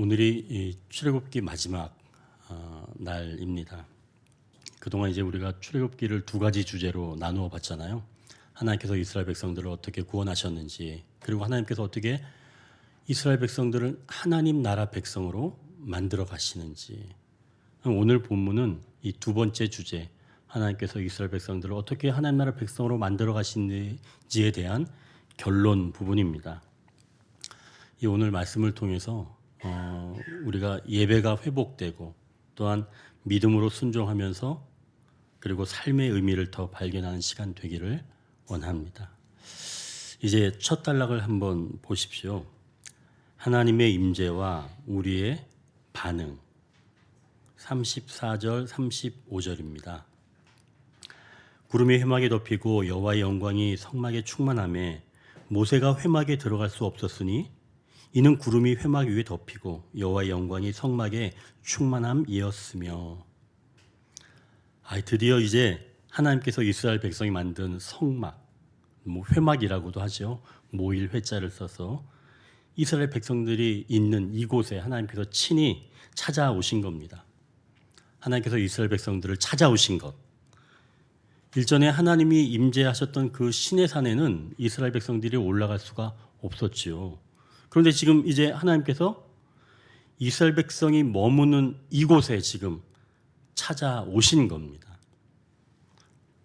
오늘이 이 출애굽기 마지막 날입니다. 그동안 이제 우리가 출애굽기를 두 가지 주제로 나누어 봤잖아요. 하나님께서 이스라엘 백성들을 어떻게 구원하셨는지, 그리고 하나님께서 어떻게 이스라엘 백성들을 하나님 나라 백성으로 만들어 가시는지. 오늘 본문은 이 두 번째 주제, 하나님께서 이스라엘 백성들을 어떻게 하나님 나라 백성으로 만들어 가시는지에 대한 결론 부분입니다. 이 오늘 말씀을 통해서 우리가 예배가 회복되고 또한 믿음으로 순종하면서 그리고 삶의 의미를 더 발견하는 시간 되기를 원합니다. 이제 첫 단락을 한번 보십시오. 하나님의 임재와 우리의 반응. 34절 35절입니다. 구름이 회막에 덮이고 여호와의 영광이 성막에 충만하매 모세가 회막에 들어갈 수 없었으니 이는 구름이 회막 위에 덮이고 여호와의 영광이 성막에 충만함이었으며. 드디어 이제 하나님께서 이스라엘 백성이 만든 성막, 회막이라고도 하죠. 모일 회자를 써서 이스라엘 백성들이 있는 이곳에 하나님께서 친히 찾아오신 겁니다. 하나님께서 이스라엘 백성들을 찾아오신 것. 일전에 하나님이 임재하셨던 그 시내 산에는 이스라엘 백성들이 올라갈 수가 없었지요. 그런데 지금 이제 하나님께서 이스라엘 백성이 머무는 이곳에 지금 찾아오신 겁니다.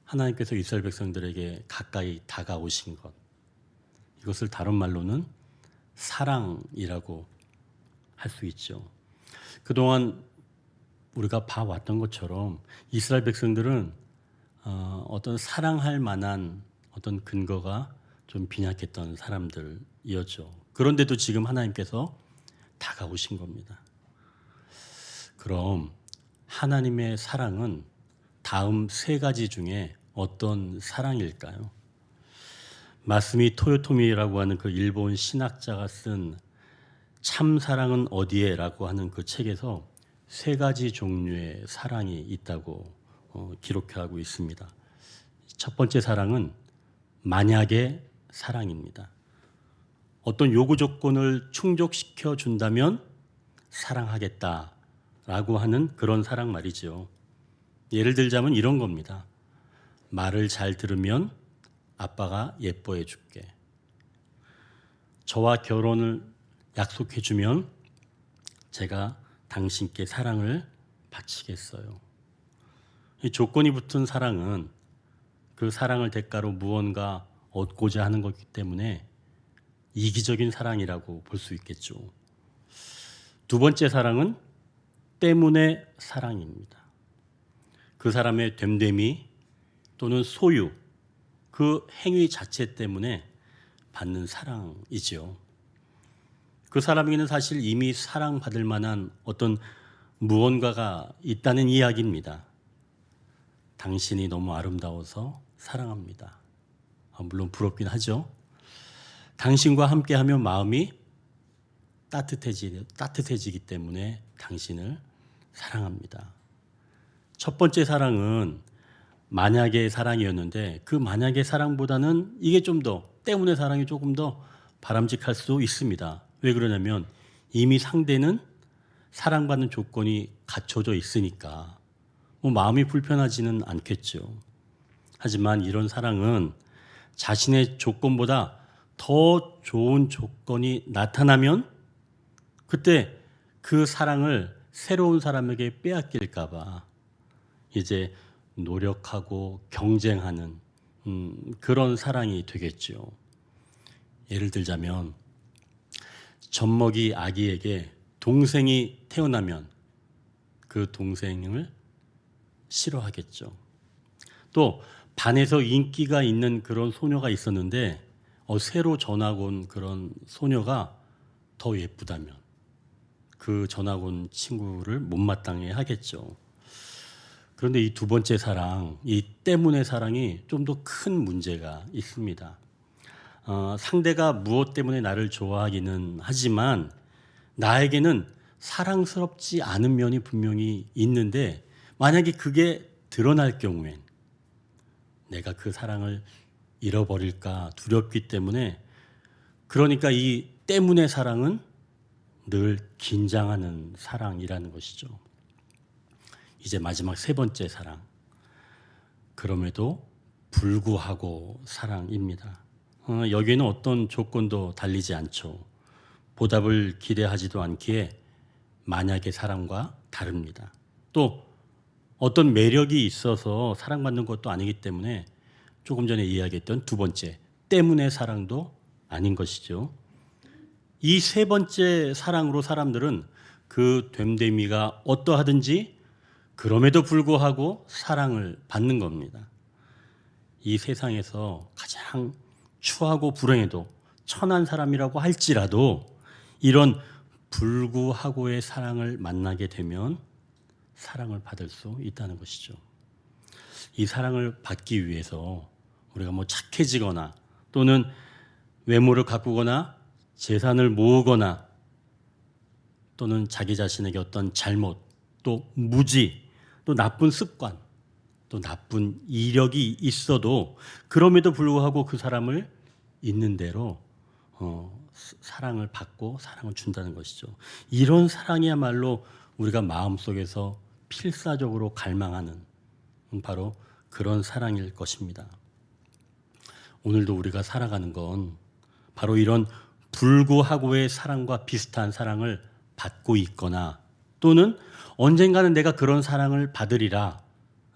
하나님께서 이스라엘 백성들에게 가까이 다가오신 것. 이것을 다른 말로는 사랑이라고 할 수 있죠. 그동안 우리가 봐왔던 것처럼 이스라엘 백성들은 어떤 사랑할 만한 어떤 근거가 좀 빈약했던 사람들이었죠. 그런데도 지금 하나님께서 다가오신 겁니다. 그럼 하나님의 사랑은 다음 세 가지 중에 어떤 사랑일까요? 마스미 토요토미라고 하는 그 일본 신학자가 쓴 참 사랑은 어디에? 라고 하는 그 책에서 세 가지 종류의 사랑이 있다고 기록하고 있습니다. 첫 번째 사랑은 만약의 사랑입니다. 어떤 요구 조건을 충족시켜 준다면 사랑하겠다라고 하는 그런 사랑 말이죠. 예를 들자면 이런 겁니다. 말을 잘 들으면 아빠가 예뻐해 줄게. 저와 결혼을 약속해 주면 제가 당신께 사랑을 바치겠어요. 이 조건이 붙은 사랑은 그 사랑을 대가로 무언가 얻고자 하는 것이기 때문에 이기적인 사랑이라고 볼 수 있겠죠. 두 번째 사랑은 때문에 사랑입니다. 그 사람의 됨됨이 또는 소유, 그 행위 자체 때문에 받는 사랑이죠. 그 사람에게는 사실 이미 사랑받을 만한 어떤 무언가가 있다는 이야기입니다. 당신이 너무 아름다워서 사랑합니다. 물론 부럽긴 하죠. 당신과 함께하면 마음이 따뜻해지기 때문에 당신을 사랑합니다. 첫 번째 사랑은 만약의 사랑이었는데 그 만약의 사랑보다는 이게 좀 더 때문에 사랑이 조금 더 바람직할 수도 있습니다. 왜 그러냐면 이미 상대는 사랑받는 조건이 갖춰져 있으니까 마음이 불편하지는 않겠죠. 하지만 이런 사랑은 자신의 조건보다 더 좋은 조건이 나타나면 그때 그 사랑을 새로운 사람에게 빼앗길까 봐 이제 노력하고 경쟁하는 그런 사랑이 되겠죠. 예를 들자면 젖먹이 아기에게 동생이 태어나면 그 동생을 싫어하겠죠. 또 반에서 인기가 있는 그런 소녀가 있었는데 새로 전학 온 그런 소녀가 더 예쁘다면 그 전학 온 친구를 못마땅해 하겠죠. 그런데 이 두 번째 사랑, 이 때문에 사랑이 좀 더 큰 문제가 있습니다. 상대가 무엇 때문에 나를 좋아하기는 하지만 나에게는 사랑스럽지 않은 면이 분명히 있는데 만약에 그게 드러날 경우엔 내가 그 사랑을 잃어버릴까 두렵기 때문에 그러니까 이 때문에 사랑은 늘 긴장하는 사랑이라는 것이죠. 이제 마지막 세 번째 사랑. 그럼에도 불구하고 사랑입니다. 여기에는 어떤 조건도 달리지 않죠. 보답을 기대하지도 않기에 만약의 사랑과 다릅니다. 또 어떤 매력이 있어서 사랑받는 것도 아니기 때문에 조금 전에 이야기했던 두 번째, 때문에 사랑도 아닌 것이죠. 이 세 번째 사랑으로 사람들은 그 됨됨이가 어떠하든지 그럼에도 불구하고 사랑을 받는 겁니다. 이 세상에서 가장 추하고 불행해도 천한 사람이라고 할지라도 이런 불구하고의 사랑을 만나게 되면 사랑을 받을 수 있다는 것이죠. 이 사랑을 받기 위해서 우리가 뭐 착해지거나 또는 외모를 가꾸거나 재산을 모으거나 또는 자기 자신에게 어떤 잘못 또 무지 또 나쁜 습관 또 나쁜 이력이 있어도 그럼에도 불구하고 그 사람을 있는 대로 사랑을 받고 사랑을 준다는 것이죠. 이런 사랑이야말로 우리가 마음속에서 필사적으로 갈망하는 바로 그런 사랑일 것입니다. 오늘도 우리가 살아가는 건 바로 이런 불구하고의 사랑과 비슷한 사랑을 받고 있거나 또는 언젠가는 내가 그런 사랑을 받으리라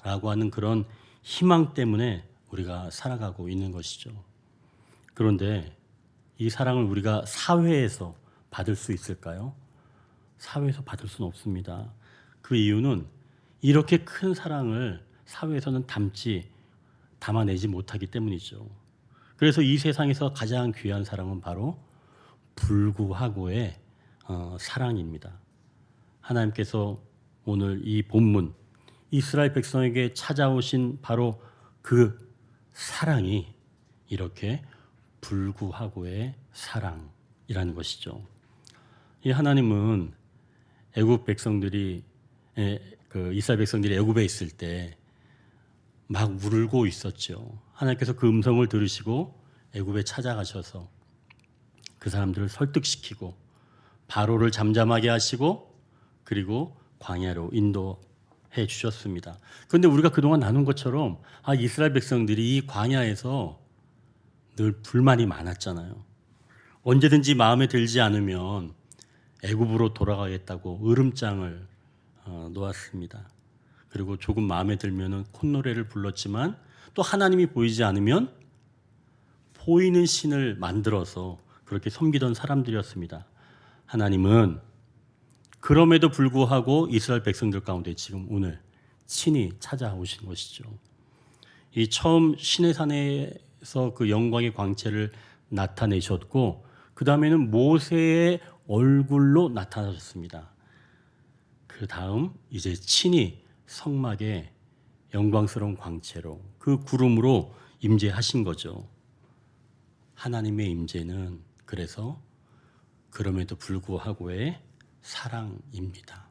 라고 하는 그런 희망 때문에 우리가 살아가고 있는 것이죠. 그런데 이 사랑을 우리가 사회에서 받을 수 있을까요? 사회에서 받을 수는 없습니다. 그 이유는 이렇게 큰 사랑을 사회에서는 담아내지 못하기 때문이죠. 그래서 이 세상에서 가장 귀한 사랑은 바로 불구하고의 사랑입니다. 하나님께서 오늘 이 본문 이스라엘 백성에게 찾아오신 바로 그 사랑이 이렇게 불구하고의 사랑이라는 것이죠. 이 하나님은 애굽 백성들이 이스라엘 백성들이 애굽에 있을 때 막 울고 있었죠. 하나님께서 그 음성을 들으시고 애굽에 찾아가셔서 그 사람들을 설득시키고 바로를 잠잠하게 하시고 그리고 광야로 인도해 주셨습니다. 그런데 우리가 그동안 나눈 것처럼 이스라엘 백성들이 이 광야에서 늘 불만이 많았잖아요. 언제든지 마음에 들지 않으면 애굽으로 돌아가겠다고 으름장을 놓았습니다. 그리고 조금 마음에 들면은 콧노래를 불렀지만 또 하나님이 보이지 않으면 보이는 신을 만들어서 그렇게 섬기던 사람들이었습니다. 하나님은 그럼에도 불구하고 이스라엘 백성들 가운데 지금 오늘 친히 찾아오신 것이죠. 이 처음 시내산에서 그 영광의 광채를 나타내셨고 그 다음에는 모세의 얼굴로 나타나셨습니다. 그 다음 이제 친히 성막에 영광스러운 광채로 그 구름으로 임재하신 거죠. 하나님의 임재는 그래서 그럼에도 불구하고의 사랑입니다.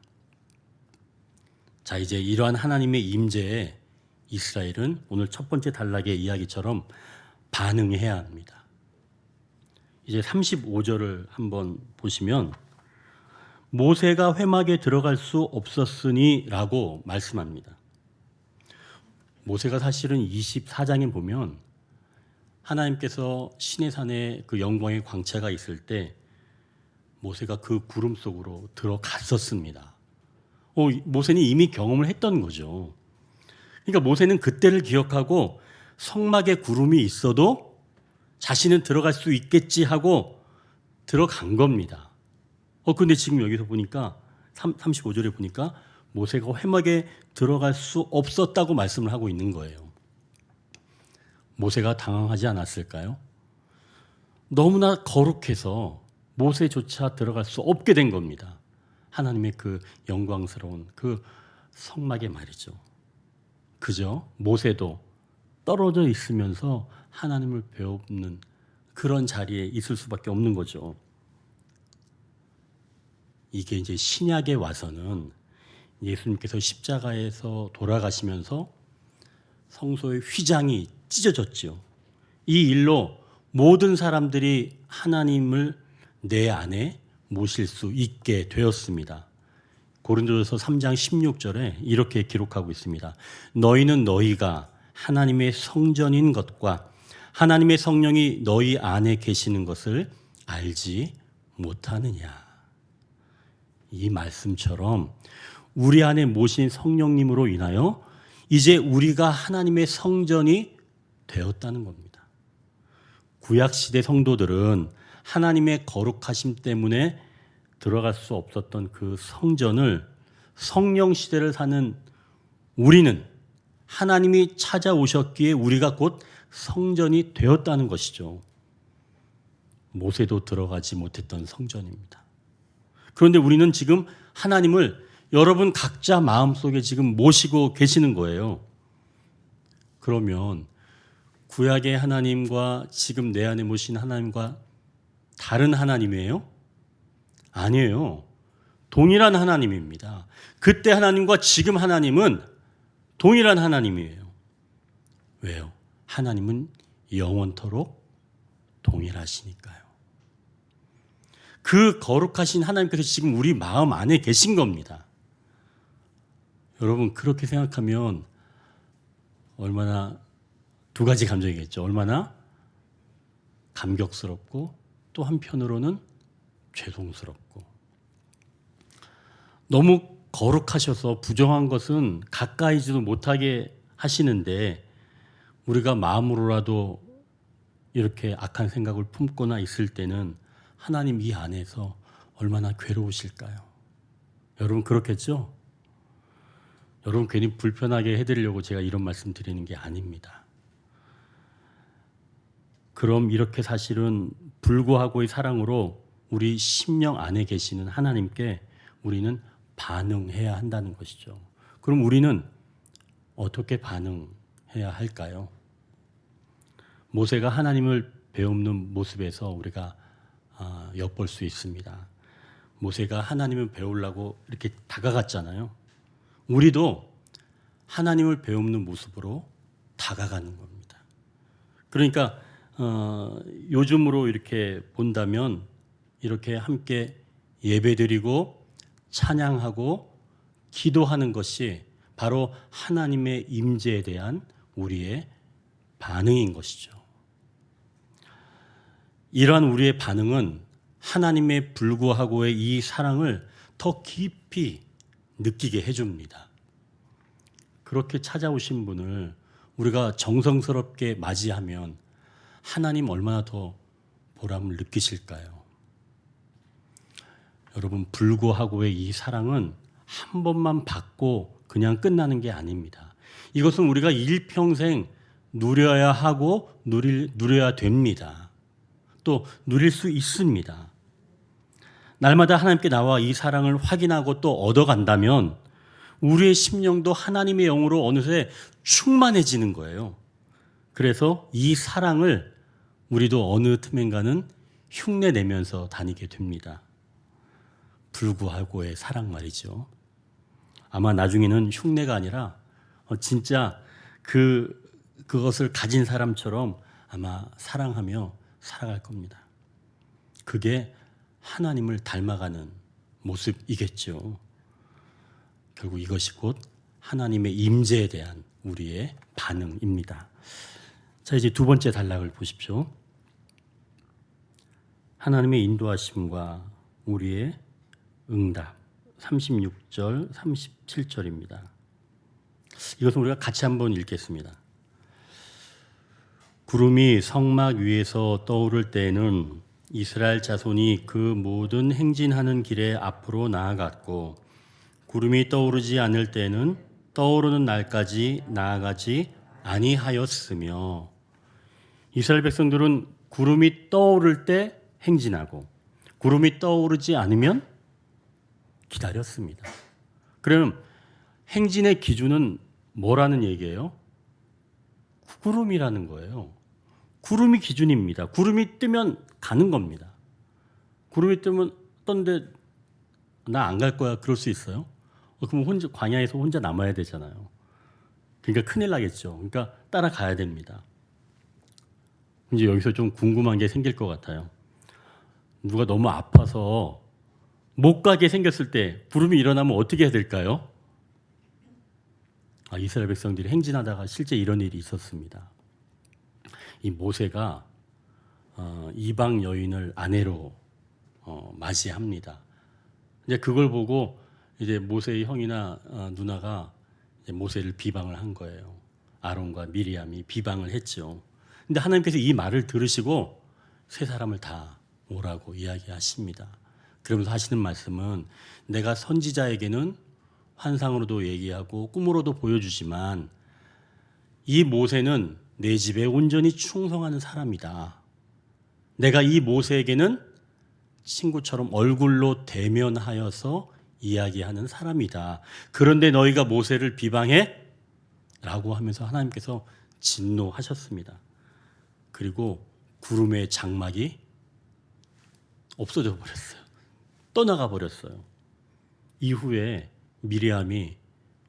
자, 이제 이러한 하나님의 임재에 이스라엘은 오늘 첫 번째 단락의 이야기처럼 반응해야 합니다. 이제 35절을 한번 보시면 모세가 회막에 들어갈 수 없었으니 라고 말씀합니다. 모세가 사실은 24장에 보면 하나님께서 시내산에 그 영광의 광채가 있을 때 모세가 그 구름 속으로 들어갔었습니다. 모세는 이미 경험을 했던 거죠. 그러니까 모세는 그때를 기억하고 성막에 구름이 있어도 자신은 들어갈 수 있겠지 하고 들어간 겁니다. 근데 지금 여기서 보니까 35절에 보니까 모세가 회막에 들어갈 수 없었다고 말씀을 하고 있는 거예요. 모세가 당황하지 않았을까요? 너무나 거룩해서 모세조차 들어갈 수 없게 된 겁니다. 하나님의 그 영광스러운 그 성막에 말이죠. 그저 모세도 떨어져 있으면서 하나님을 배우는 그런 자리에 있을 수밖에 없는 거죠. 이게 이제 신약에 와서는 예수님께서 십자가에서 돌아가시면서 성소의 휘장이 찢어졌죠. 이 일로 모든 사람들이 하나님을 내 안에 모실 수 있게 되었습니다. 고린도전서 3장 16절에 이렇게 기록하고 있습니다. 너희는 너희가 하나님의 성전인 것과 하나님의 성령이 너희 안에 계시는 것을 알지 못하느냐. 이 말씀처럼 우리 안에 모신 성령님으로 인하여 이제 우리가 하나님의 성전이 되었다는 겁니다. 구약시대 성도들은 하나님의 거룩하심 때문에 들어갈 수 없었던 그 성전을 성령 시대를 사는 우리는 하나님이 찾아오셨기에 우리가 곧 성전이 되었다는 것이죠. 모세도 들어가지 못했던 성전입니다. 그런데 우리는 지금 하나님을 여러분 각자 마음속에 지금 모시고 계시는 거예요. 그러면 구약의 하나님과 지금 내 안에 모신 하나님과 다른 하나님이에요? 아니에요. 동일한 하나님입니다. 그때 하나님과 지금 하나님은 동일한 하나님이에요. 왜요? 하나님은 영원토록 동일하시니까요. 그 거룩하신 하나님께서 지금 우리 마음 안에 계신 겁니다. 여러분 그렇게 생각하면 얼마나 두 가지 감정이겠죠. 얼마나 감격스럽고 또 한편으로는 죄송스럽고. 너무 거룩하셔서 부정한 것은 가까이지도 못하게 하시는데 우리가 마음으로라도 이렇게 악한 생각을 품거나 있을 때는 하나님 이 안에서 얼마나 괴로우실까요? 여러분 그렇겠죠? 여러분 괜히 불편하게 해드리려고 제가 이런 말씀 드리는 게 아닙니다. 그럼 이렇게 사실은 불구하고의 사랑으로 우리 심령 안에 계시는 하나님께 우리는 반응해야 한다는 것이죠. 그럼 우리는 어떻게 반응해야 할까요? 모세가 하나님을 배우는 모습에서 우리가 엿볼 수 있습니다. 모세가 하나님을 배우려고 이렇게 다가갔잖아요. 우리도 하나님을 배우는 모습으로 다가가는 겁니다. 그러니까 요즘으로 이렇게 본다면 이렇게 함께 예배드리고 찬양하고 기도하는 것이 바로 하나님의 임재에 대한 우리의 반응인 것이죠. 이러한 우리의 반응은 하나님의 불구하고의 이 사랑을 더 깊이 느끼게 해줍니다. 그렇게 찾아오신 분을 우리가 정성스럽게 맞이하면 하나님 얼마나 더 보람을 느끼실까요? 여러분 불구하고의 이 사랑은 한 번만 받고 그냥 끝나는 게 아닙니다. 이것은 우리가 일평생 누려야 하고 누려야 됩니다. 또 누릴 수 있습니다. 날마다 하나님께 나와 이 사랑을 확인하고 또 얻어간다면 우리의 심령도 하나님의 영으로 어느새 충만해지는 거예요. 그래서 이 사랑을 우리도 어느 틈엔가는 흉내내면서 다니게 됩니다. 불구하고의 사랑 말이죠. 아마 나중에는 흉내가 아니라 진짜 그것을 가진 사람처럼 아마 사랑하며 살아갈 겁니다. 그게 하나님을 닮아가는 모습이겠죠. 결국 이것이 곧 하나님의 임재에 대한 우리의 반응입니다. 자, 이제 두 번째 단락을 보십시오. 하나님의 인도하심과 우리의 응답. 36절, 37절입니다. 이것은 우리가 같이 한번 읽겠습니다. 구름이 성막 위에서 떠오를 때에는 이스라엘 자손이 그 모든 행진하는 길에 앞으로 나아갔고 구름이 떠오르지 않을 때에는 떠오르는 날까지 나아가지 아니하였으며 이스라엘 백성들은 구름이 떠오를 때 행진하고 구름이 떠오르지 않으면 기다렸습니다. 그럼 행진의 기준은 뭐라는 얘기예요? 구름이라는 거예요. 구름이 기준입니다. 구름이 뜨면 가는 겁니다. 구름이 뜨면 떴는데 나 안 갈 거야 그럴 수 있어요? 그럼 혼자 광야에서 혼자 남아야 되잖아요. 그러니까 큰일 나겠죠. 그러니까 따라가야 됩니다. 이제 여기서 좀 궁금한 게 생길 것 같아요. 누가 너무 아파서 못 가게 생겼을 때 구름이 일어나면 어떻게 해야 될까요? 이스라엘 백성들이 행진하다가 실제 이런 일이 있었습니다. 이 모세가 이방 여인을 아내로 맞이합니다. 이제 그걸 보고 이제 모세의 형이나 누나가 이제 모세를 비방을 한 거예요. 아론과 미리암이 비방을 했죠. 근데 하나님께서 이 말을 들으시고 세 사람을 다 오라고 이야기하십니다. 그러면서 하시는 말씀은 내가 선지자에게는 환상으로도 얘기하고 꿈으로도 보여주지만 이 모세는 내 집에 온전히 충성하는 사람이다. 내가 이 모세에게는 친구처럼 얼굴로 대면하여서 이야기하는 사람이다. 그런데 너희가 모세를 비방해? 라고 하면서 하나님께서 진노하셨습니다. 그리고 구름의 장막이 없어져 버렸어요. 떠나가 버렸어요. 이후에 미리암이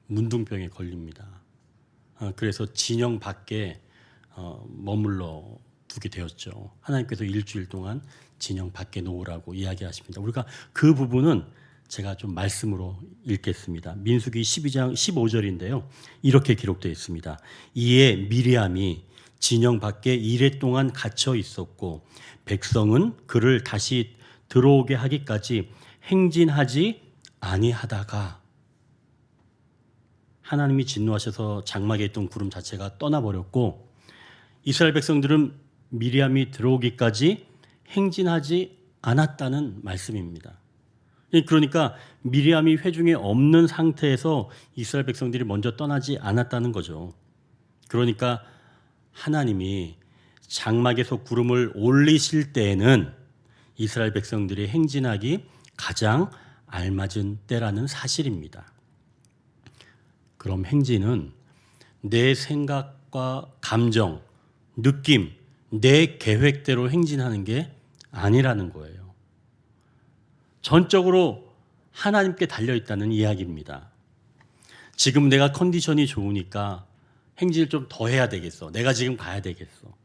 문둥병에 걸립니다. 그래서 진영 밖에 머물러 두게 되었죠. 하나님께서 일주일 동안 진영 밖에 놓으라고 이야기하십니다. 우리가 그 부분은 제가 좀 말씀으로 읽겠습니다. 민수기 12장 15절인데요. 이렇게 기록되어 있습니다. 이에 미리암이 진영 밖에 이레 동안 갇혀 있었고 백성은 그를 다시 들어오게 하기까지 행진하지 아니하다가 하나님이 진노하셔서 장막에 있던 구름 자체가 떠나버렸고 이스라엘 백성들은 미리암이 들어오기까지 행진하지 않았다는 말씀입니다. 그러니까 미리암이 회중에 없는 상태에서 이스라엘 백성들이 먼저 떠나지 않았다는 거죠. 그러니까 하나님이 장막에서 구름을 올리실 때에는 이스라엘 백성들이 행진하기 가장 알맞은 때라는 사실입니다. 그럼 행진은 내 생각과 감정, 느낌, 내 계획대로 행진하는 게 아니라는 거예요. 전적으로 하나님께 달려있다는 이야기입니다. 지금 내가 컨디션이 좋으니까 행진을 좀 더 해야 되겠어. 내가 지금 가야 되겠어.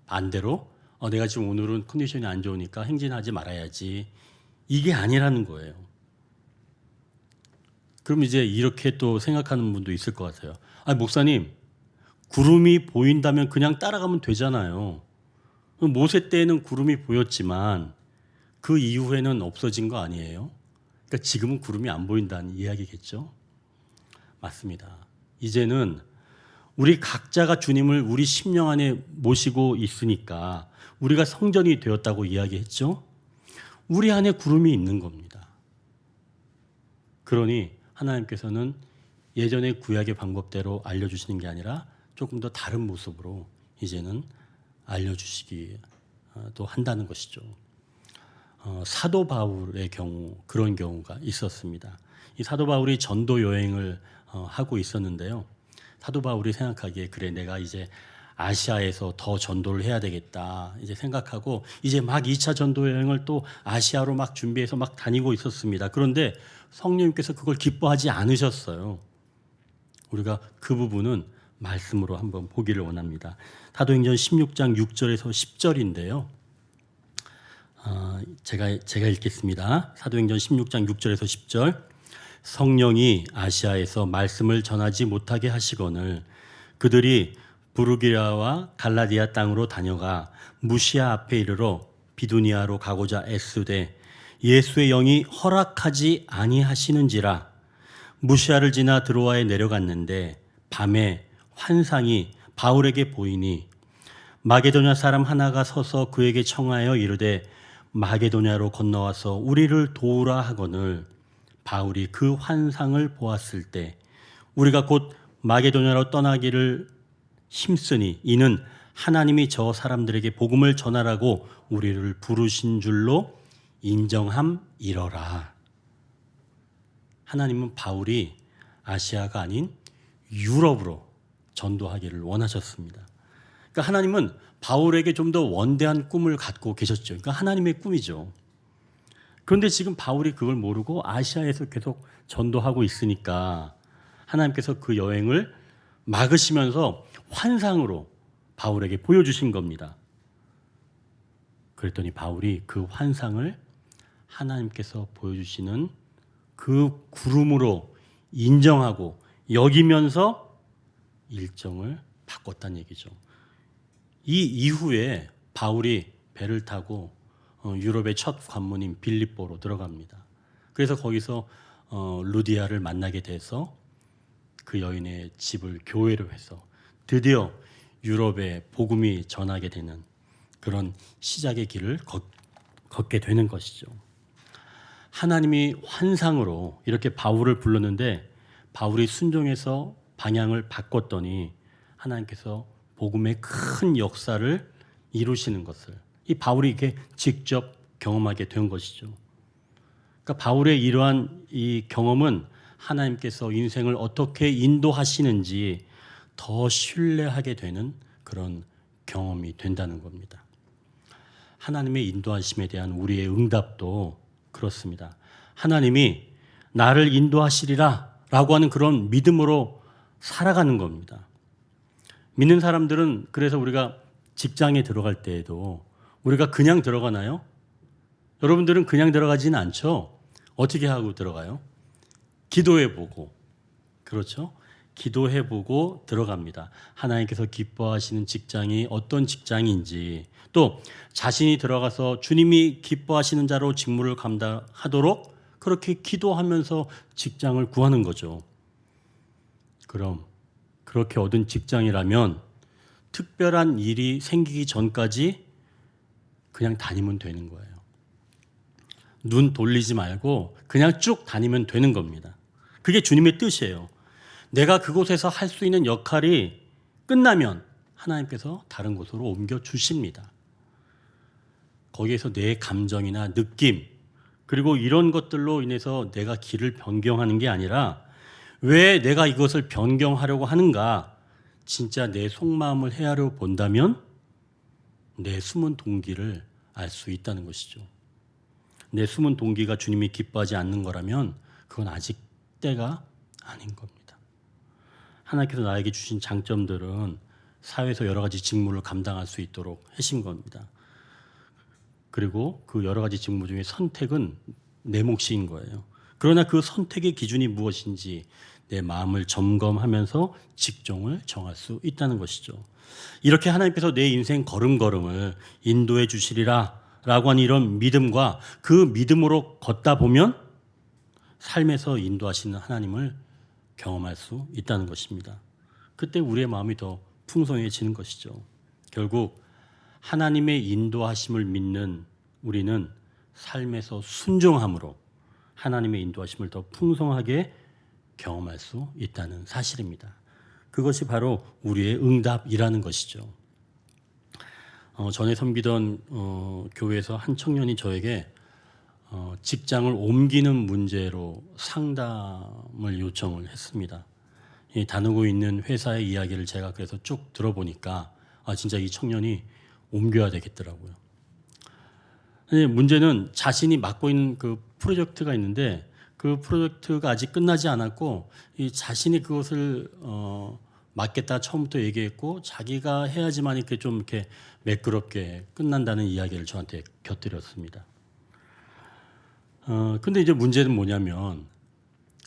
반대로 내가 지금 오늘은 컨디션이 안 좋으니까 행진하지 말아야지. 이게 아니라는 거예요. 그럼 이제 이렇게 또 생각하는 분도 있을 것 같아요. 목사님, 구름이 보인다면 그냥 따라가면 되잖아요. 모세 때에는 구름이 보였지만 그 이후에는 없어진 거 아니에요? 그러니까 지금은 구름이 안 보인다는 이야기겠죠? 맞습니다. 이제는 우리 각자가 주님을 우리 심령 안에 모시고 있으니까 우리가 성전이 되었다고 이야기했죠? 우리 안에 구름이 있는 겁니다. 그러니 하나님께서는 예전의 구약의 방법대로 알려주시는 게 아니라 조금 더 다른 모습으로 이제는 알려주시기 또 한다는 것이죠. 사도 바울의 경우 그런 경우가 있었습니다. 이 사도 바울이 전도 여행을 하고 있었는데요. 사도 바울이 생각하기에 그래 내가 이제 아시아에서 더 전도를 해야 되겠다 이제 생각하고 이제 막 2차 전도 여행을 또 아시아로 막 준비해서 막 다니고 있었습니다. 그런데 성령님께서 그걸 기뻐하지 않으셨어요. 우리가 그 부분은 말씀으로 한번 보기를 원합니다. 사도행전 16장 6절에서 10절인데요. 제가 읽겠습니다. 사도행전 16장 6절에서 10절. 성령이 아시아에서 말씀을 전하지 못하게 하시거늘 그들이 부르기아와 갈라디아 땅으로 다녀가 무시아 앞에 이르러 비두니아로 가고자 애쓰되 예수의 영이 허락하지 아니하시는지라. 무시아를 지나 드로아에 내려갔는데 밤에 환상이 바울에게 보이니 마게도냐 사람 하나가 서서 그에게 청하여 이르되 마게도냐로 건너와서 우리를 도우라 하거늘 바울이 그 환상을 보았을 때 우리가 곧 마게도냐로 떠나기를 힘쓰니 이는 하나님이 저 사람들에게 복음을 전하라고 우리를 부르신 줄로 인정함이러라. 하나님은 바울이 아시아가 아닌 유럽으로 전도하기를 원하셨습니다. 그러니까 하나님은 바울에게 좀 더 원대한 꿈을 갖고 계셨죠. 그러니까 하나님의 꿈이죠. 그런데 지금 바울이 그걸 모르고 아시아에서 계속 전도하고 있으니까 하나님께서 그 여행을 막으시면서 환상으로 바울에게 보여주신 겁니다. 그랬더니 바울이 그 환상을 하나님께서 보여주시는 그 구름으로 인정하고 여기면서 일정을 바꿨다는 얘기죠. 이 이후에 바울이 배를 타고 유럽의 첫 관문인 빌립보로 들어갑니다. 그래서 거기서 루디아를 만나게 돼서 그 여인의 집을 교회로 해서 드디어 유럽에 복음이 전하게 되는 그런 시작의 길을 걷게 되는 것이죠. 하나님이 환상으로 이렇게 바울을 불렀는데 바울이 순종해서 방향을 바꿨더니 하나님께서 복음의 큰 역사를 이루시는 것을 이 바울이 이렇게 직접 경험하게 된 것이죠. 그러니까 바울의 이러한 이 경험은 하나님께서 인생을 어떻게 인도하시는지 더 신뢰하게 되는 그런 경험이 된다는 겁니다. 하나님의 인도하심에 대한 우리의 응답도 그렇습니다. 하나님이 나를 인도하시리라 라고 하는 그런 믿음으로 살아가는 겁니다. 믿는 사람들은 그래서 우리가 직장에 들어갈 때에도 우리가 그냥 들어가나요? 여러분들은 그냥 들어가지는 않죠? 어떻게 하고 들어가요? 기도해보고, 그렇죠? 기도해보고 들어갑니다. 하나님께서 기뻐하시는 직장이 어떤 직장인지, 또 자신이 들어가서 주님이 기뻐하시는 자로 직무를 감당하도록 그렇게 기도하면서 직장을 구하는 거죠. 그럼 그렇게 얻은 직장이라면 특별한 일이 생기기 전까지 그냥 다니면 되는 거예요. 눈 돌리지 말고 그냥 쭉 다니면 되는 겁니다. 그게 주님의 뜻이에요. 내가 그곳에서 할 수 있는 역할이 끝나면 하나님께서 다른 곳으로 옮겨 주십니다. 거기에서 내 감정이나 느낌 그리고 이런 것들로 인해서 내가 길을 변경하는 게 아니라 왜 내가 이것을 변경하려고 하는가 진짜 내 속마음을 헤아려 본다면 내 숨은 동기를 알 수 있다는 것이죠. 내 숨은 동기가 주님이 기뻐하지 않는 거라면 그건 아직 때가 아닌 겁니다. 하나님께서 나에게 주신 장점들은 사회에서 여러 가지 직무를 감당할 수 있도록 하신 겁니다. 그리고 그 여러 가지 직무 중에 선택은 내 몫인 거예요. 그러나 그 선택의 기준이 무엇인지 내 마음을 점검하면서 직종을 정할 수 있다는 것이죠. 이렇게 하나님께서 내 인생 걸음걸음을 인도해 주시리라 라고 하는 이런 믿음과 그 믿음으로 걷다 보면 삶에서 인도하시는 하나님을 경험할 수 있다는 것입니다. 그때 우리의 마음이 더 풍성해지는 것이죠. 결국 하나님의 인도하심을 믿는 우리는 삶에서 순종함으로 하나님의 인도하심을 더 풍성하게 경험할 수 있다는 사실입니다. 그것이 바로 우리의 응답이라는 것이죠. 전에 섬기던 교회에서 한 청년이 저에게 직장을 옮기는 문제로 상담을 요청을 했습니다. 다니고 있는 회사의 이야기를 제가 그래서 쭉 들어보니까 진짜 이 청년이 옮겨야 되겠더라고요. 문제는 자신이 맡고 있는 그 프로젝트가 있는데 그 프로젝트가 아직 끝나지 않았고 이 자신이 그것을 맡겠다 처음부터 얘기했고 자기가 해야지만 이렇게 좀 이렇게 매끄럽게 끝난다는 이야기를 저한테 곁들였습니다. 근데 이제 문제는 뭐냐면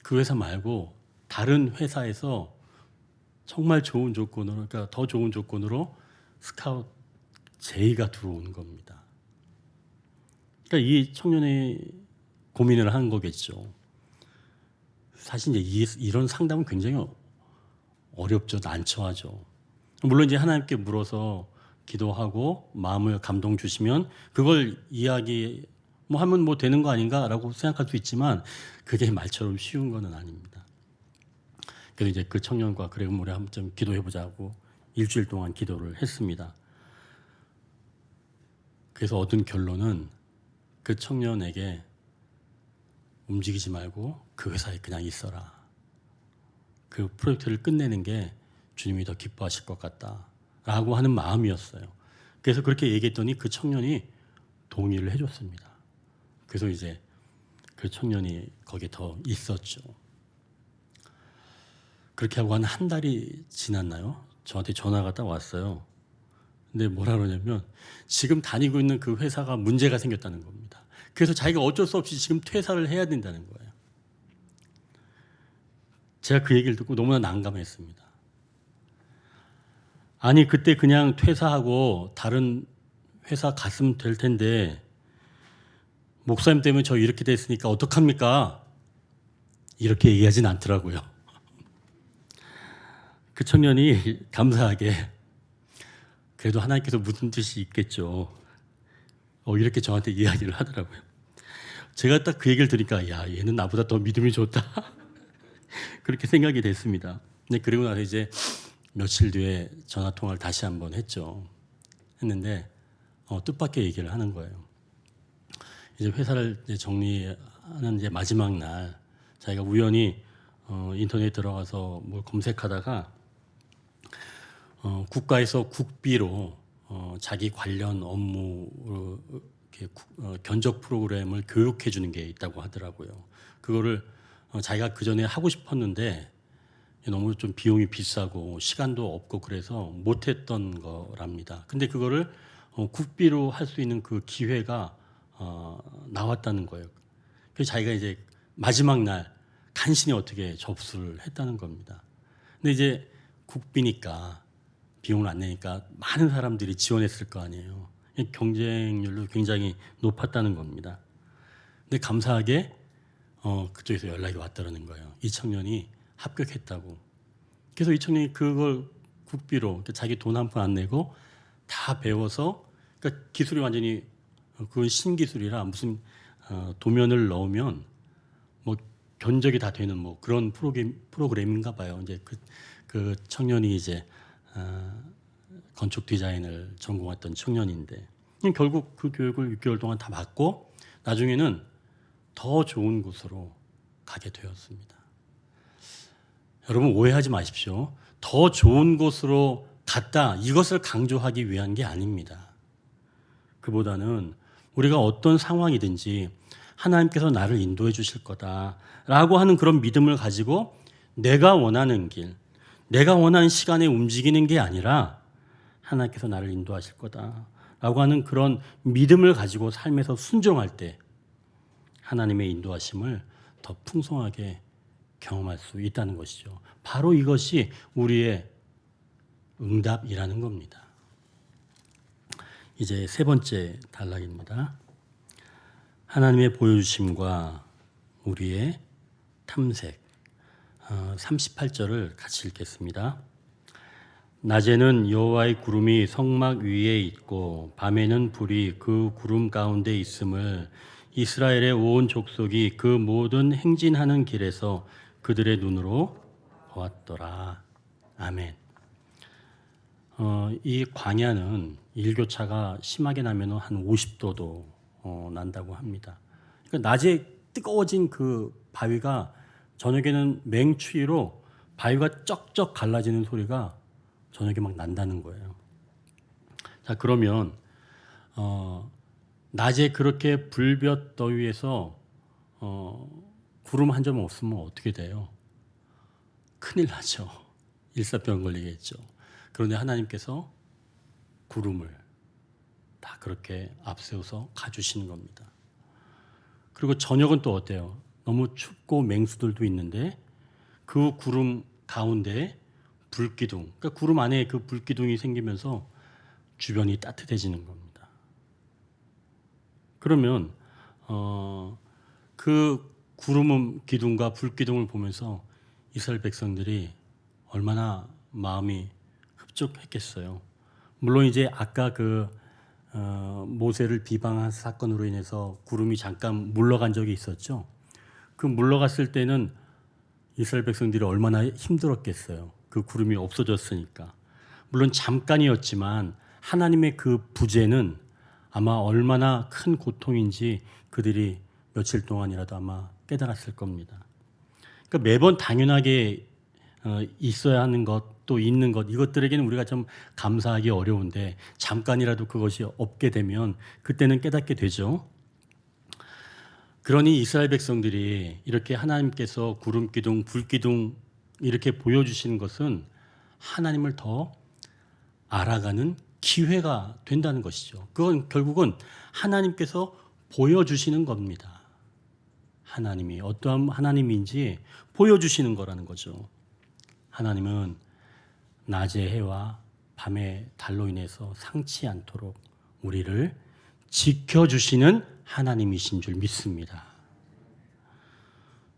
그 회사 말고 다른 회사에서 정말 좋은 조건으로, 그러니까 더 좋은 조건으로 스카우트 제의가 들어오는 겁니다. 그러니까 이 청년이 고민을 한 거겠죠. 사실 이제 이런 상담은 굉장히 어렵죠, 난처하죠. 물론 이제 하나님께 물어서 기도하고 마음을 감동 주시면 그걸 이야기 하면 되는 거 아닌가라고 생각할 수 있지만 그게 말처럼 쉬운 거는 아닙니다. 그래서 이제 그 청년과 그래 우리 한번 좀 기도해 보자고 일주일 동안 기도를 했습니다. 그래서 얻은 결론은 그 청년에게 움직이지 말고 그 회사에 그냥 있어라. 그 프로젝트를 끝내는 게 주님이 더 기뻐하실 것 같다라고 하는 마음이었어요. 그래서 그렇게 얘기했더니 그 청년이 동의를 해줬습니다. 그래서 이제 그 청년이 거기에 더 있었죠. 그렇게 하고 한 달이 지났나요? 저한테 전화가 딱 왔어요. 근데 뭐라 그러냐면 지금 다니고 있는 그 회사가 문제가 생겼다는 겁니다. 그래서 자기가 어쩔 수 없이 지금 퇴사를 해야 된다는 거예요. 제가 그 얘기를 듣고 너무나 난감했습니다. 아니 그때 그냥 퇴사하고 다른 회사 갔으면 될 텐데 목사님 때문에 저 이렇게 됐으니까 어떡합니까? 이렇게 얘기하진 않더라고요. 그 청년이 감사하게 그래도 하나님께서 무슨 뜻이 있겠죠. 이렇게 저한테 이야기를 하더라고요. 제가 딱 그 얘기를 들으니까 야 얘는 나보다 더 믿음이 좋다. 그렇게 생각이 됐습니다. 근데 그리고 나서 이제 며칠 뒤에 전화 통화를 다시 한번 했는데 뜻밖의 얘기를 하는 거예요. 이제 회사를 이제 정리하는 이제 마지막 날 자기가 우연히 인터넷에 들어가서 뭘 검색하다가 국가에서 국비로 자기 관련 업무 견적 프로그램을 교육해 주는 게 있다고 하더라고요. 그거를 자기가 그 전에 하고 싶었는데 너무 좀 비용이 비싸고 시간도 없고 그래서 못했던 거랍니다. 근데 그거를 국비로 할 수 있는 그 기회가 나왔다는 거예요. 그래서 자기가 이제 마지막 날 간신히 어떻게 접수를 했다는 겁니다. 근데 이제 국비니까 비용을 안 내니까 많은 사람들이 지원했을 거 아니에요. 경쟁률도 굉장히 높았다는 겁니다. 근데 감사하게 그쪽에서 연락이 왔다는 거예요. 이 청년이 합격했다고. 그래서 이 청년이 그걸 국비로 자기 돈 한 푼 안 내고 다 배워서 그러니까 기술이 완전히 그건 신기술이라 무슨 도면을 넣으면 뭐 견적이 다 되는 뭐 그런 프로그램인가 봐요. 이제 그 청년이 이제 건축 디자인을 전공했던 청년인데 결국 그 교육을 6개월 동안 다 받고 나중에는 더 좋은 곳으로 가게 되었습니다. 여러분 오해하지 마십시오. 더 좋은 곳으로 갔다 이것을 강조하기 위한 게 아닙니다. 그보다는 우리가 어떤 상황이든지 하나님께서 나를 인도해 주실 거다라고 하는 그런 믿음을 가지고 내가 원하는 길, 내가 원하는 시간에 움직이는 게 아니라 하나님께서 나를 인도하실 거다라고 하는 그런 믿음을 가지고 삶에서 순종할 때 하나님의 인도하심을 더 풍성하게 경험할 수 있다는 것이죠. 바로 이것이 우리의 응답이라는 겁니다. 이제 세 번째 단락입니다. 하나님의 보여주심과 우리의 탐색. 38절을 같이 읽겠습니다. 낮에는 여호와의 구름이 성막 위에 있고 밤에는 불이 그 구름 가운데 있음을 이스라엘의 온 족속이 그 모든 행진하는 길에서 그들의 눈으로 보았더라. 아멘. 이 광야는 일교차가 심하게 나면 한 50도도 난다고 합니다. 그러니까 낮에 뜨거워진 그 바위가 저녁에는 맹추위로 바위가 쩍쩍 갈라지는 소리가 저녁에 막 난다는 거예요. 자, 그러면 낮에 그렇게 불볕 더위에서 구름 한 점 없으면 어떻게 돼요? 큰일 나죠. 일사병 걸리겠죠. 그런데 하나님께서 구름을 다 그렇게 앞세워서 가주시는 겁니다. 그리고 저녁은 또 어때요? 너무 춥고 맹수들도 있는데 그 구름 가운데 불기둥, 그러니까 구름 안에 그 불기둥이 생기면서 주변이 따뜻해지는 겁니다. 그러면 그 구름 기둥과 불기둥을 보면서 이스라엘 백성들이 얼마나 마음이 흡족했겠어요. 물론 이제 아까 모세를 비방한 사건으로 인해서 구름이 잠깐 물러간 적이 있었죠. 그 물러갔을 때는 이스라엘 백성들이 얼마나 힘들었겠어요. 그 구름이 없어졌으니까. 물론 잠깐이었지만 하나님의 그 부재는 아마 얼마나 큰 고통인지 그들이 며칠 동안이라도 아마 깨달았을 겁니다. 그러니까 매번 당연하게 있어야 하는 것, 또 있는 것, 이것들에게는 우리가 좀 감사하기 어려운데 잠깐이라도 그것이 없게 되면 그때는 깨닫게 되죠. 그러니 이스라엘 백성들이 이렇게 하나님께서 구름 기둥, 불 기둥 이렇게 보여주시는 것은 하나님을 더 알아가는 기회가 된다는 것이죠. 그건 결국은 하나님께서 보여주시는 겁니다. 하나님이 어떠한 하나님인지 보여주시는 거라는 거죠. 하나님은 낮의 해와 밤의 달로 인해서 상치 않도록 우리를 지켜주시는 하나님이신 줄 믿습니다.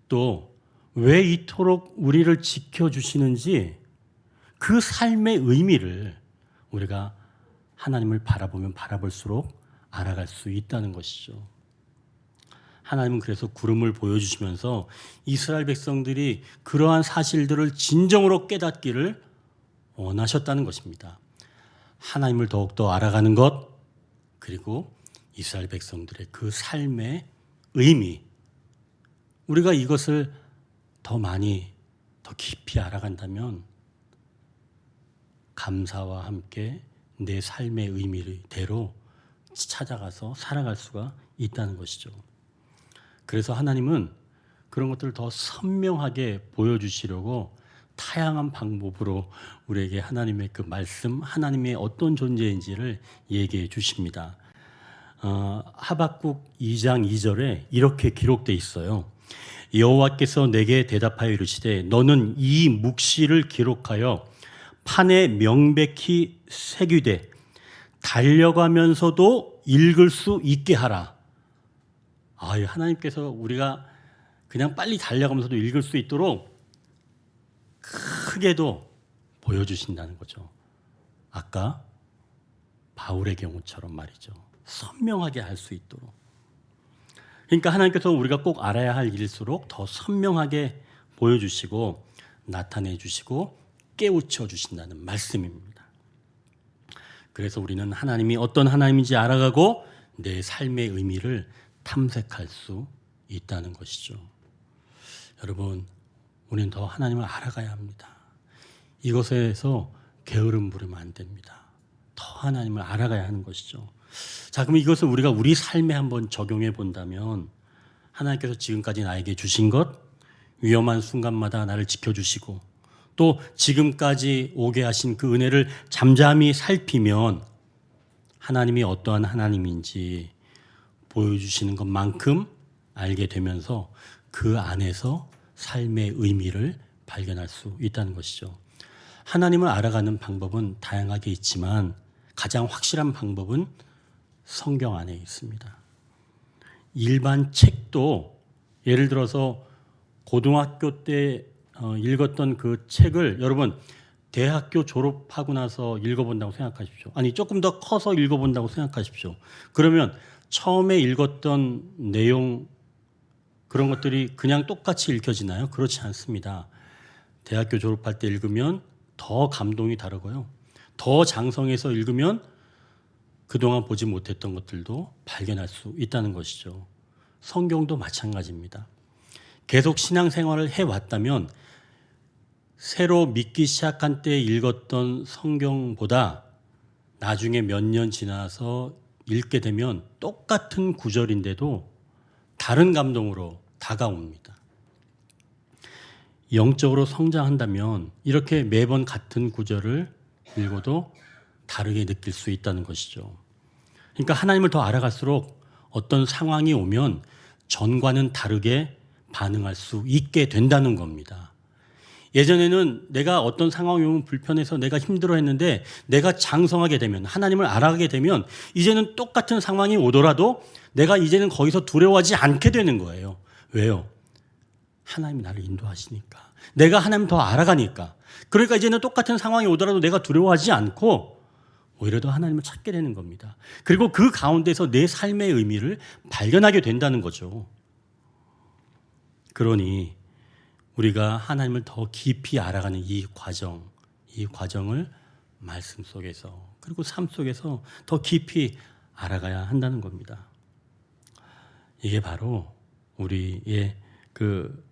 또 왜 이토록 우리를 지켜주시는지 그 삶의 의미를 우리가 하나님을 바라보면 바라볼수록 알아갈 수 있다는 것이죠. 하나님은 그래서 구름을 보여주시면서 이스라엘 백성들이 그러한 사실들을 진정으로 깨닫기를 원하셨다는 것입니다. 하나님을 더욱더 알아가는 것, 그리고 이스라엘 백성들의 그 삶의 의미, 우리가 이것을 더 많이, 더 깊이 알아간다면 감사와 함께 내 삶의 의미대로 찾아가서 살아갈 수가 있다는 것이죠. 그래서 하나님은 그런 것들을 더 선명하게 보여주시려고 다양한 방법으로 우리에게 하나님의 그 말씀, 하나님의 어떤 존재인지를 얘기해 주십니다. 하박국 2장 2절에 이렇게 기록되어 있어요. 여호와께서 내게 대답하여 이르시되 너는 이 묵시를 기록하여 판에 명백히 새기되 달려가면서도 읽을 수 있게 하라. 하나님께서 우리가 그냥 빨리 달려가면서도 읽을 수 있도록 크게도 보여주신다는 거죠. 아까 바울의 경우처럼 말이죠. 선명하게 할 수 있도록. 그러니까 하나님께서 우리가 꼭 알아야 할 일일수록 더 선명하게 보여주시고 나타내 주시고 깨우쳐 주신다는 말씀입니다. 그래서 우리는 하나님이 어떤 하나님인지 알아가고 내 삶의 의미를 탐색할 수 있다는 것이죠. 여러분, 우리는 더 하나님을 알아가야 합니다. 이것에서 게으름 부리면 안 됩니다. 더 하나님을 알아가야 하는 것이죠. 자, 그럼 이것을 우리가 우리 삶에 한번 적용해 본다면 하나님께서 지금까지 나에게 주신 것, 위험한 순간마다 나를 지켜주시고 또 지금까지 오게 하신 그 은혜를 잠잠히 살피면 하나님이 어떠한 하나님인지 보여주시는 것만큼 알게 되면서 그 안에서 삶의 의미를 발견할 수 있다는 것이죠. 하나님을 알아가는 방법은 다양하게 있지만 가장 확실한 방법은 성경 안에 있습니다. 일반 책도 예를 들어서 고등학교 때 읽었던 그 책을 여러분 대학교 졸업하고 나서 읽어본다고 생각하십시오. 아니 조금 더 커서 읽어본다고 생각하십시오. 그러면 처음에 읽었던 내용 그런 것들이 그냥 똑같이 읽혀지나요? 그렇지 않습니다. 대학교 졸업할 때 읽으면 더 감동이 다르고요. 더 장성해서 읽으면 그동안 보지 못했던 것들도 발견할 수 있다는 것이죠. 성경도 마찬가지입니다. 계속 신앙생활을 해왔다면 새로 믿기 시작한 때 읽었던 성경보다 나중에 몇 년 지나서 읽게 되면 똑같은 구절인데도 다른 감동으로 다가옵니다. 영적으로 성장한다면 이렇게 매번 같은 구절을 읽어도 다르게 느낄 수 있다는 것이죠. 그러니까 하나님을 더 알아갈수록 어떤 상황이 오면 전과는 다르게 반응할 수 있게 된다는 겁니다. 예전에는 내가 어떤 상황이 오면 불편해서 내가 힘들어했는데 내가 장성하게 되면 하나님을 알아가게 되면 이제는 똑같은 상황이 오더라도 내가 이제는 거기서 두려워하지 않게 되는 거예요. 왜요? 하나님이 나를 인도하시니까. 내가 하나님 더 알아가니까. 그러니까 이제는 똑같은 상황이 오더라도 내가 두려워하지 않고 오히려 더 하나님을 찾게 되는 겁니다. 그리고 그 가운데서 내 삶의 의미를 발견하게 된다는 거죠. 그러니 우리가 하나님을 더 깊이 알아가는 이 과정을 말씀 속에서 그리고 삶 속에서 더 깊이 알아가야 한다는 겁니다. 이게 바로 우리의 그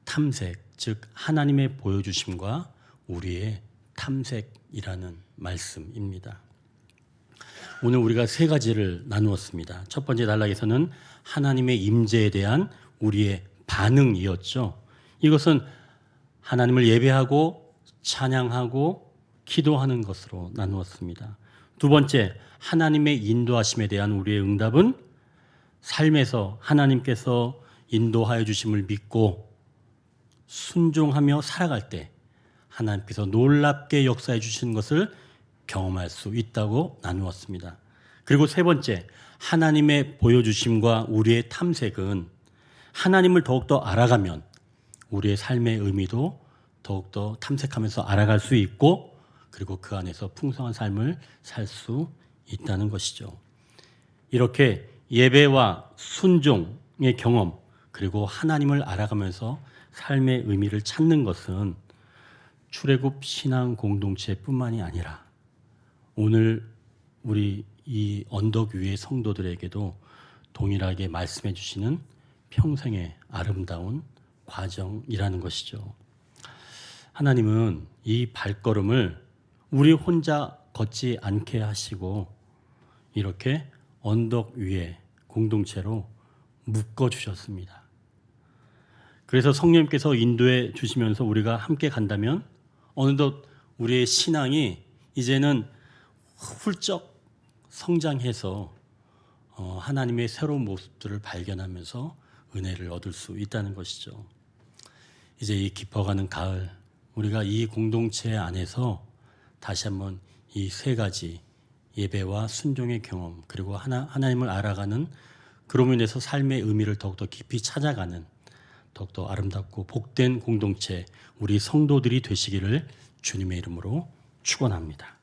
탐색, 즉 하나님의 보여주심과 우리의 탐색이라는 말씀입니다. 오늘 우리가 세 가지를 나누었습니다. 첫 번째 단락에서는 하나님의 임재에 대한 우리의 반응이었죠. 이것은 하나님을 예배하고 찬양하고 기도하는 것으로 나누었습니다. 두 번째, 하나님의 인도하심에 대한 우리의 응답은 삶에서 하나님께서 인도하여 주심을 믿고 순종하며 살아갈 때 하나님께서 놀랍게 역사해 주시는 것을 경험할 수 있다고 나누었습니다. 그리고 세 번째, 하나님의 보여주심과 우리의 탐색은 하나님을 더욱더 알아가면 우리의 삶의 의미도 더욱더 탐색하면서 알아갈 수 있고, 그리고 그 안에서 풍성한 삶을 살 수 있다는 것이죠. 이렇게 예배와 순종의 경험, 그리고 하나님을 알아가면서 삶의 의미를 찾는 것은 출애굽 신앙 공동체뿐만이 아니라 오늘 우리 이 언덕 위의 성도들에게도 동일하게 말씀해 주시는 평생의 아름다운 과정이라는 것이죠. 하나님은 이 발걸음을 우리 혼자 걷지 않게 하시고 이렇게 언덕 위에 공동체로 묶어 주셨습니다. 그래서 성령님께서 인도해 주시면서 우리가 함께 간다면 어느덧 우리의 신앙이 이제는 훌쩍 성장해서 하나님의 새로운 모습들을 발견하면서 은혜를 얻을 수 있다는 것이죠. 이제 이 깊어가는 가을, 우리가 이 공동체 안에서 다시 한번 이 세 가지 예배와 순종의 경험, 그리고 하나님을 알아가는, 그로 인해서 삶의 의미를 더욱더 깊이 찾아가는 더욱더 아름답고 복된 공동체, 우리 성도들이 되시기를 주님의 이름으로 축원합니다.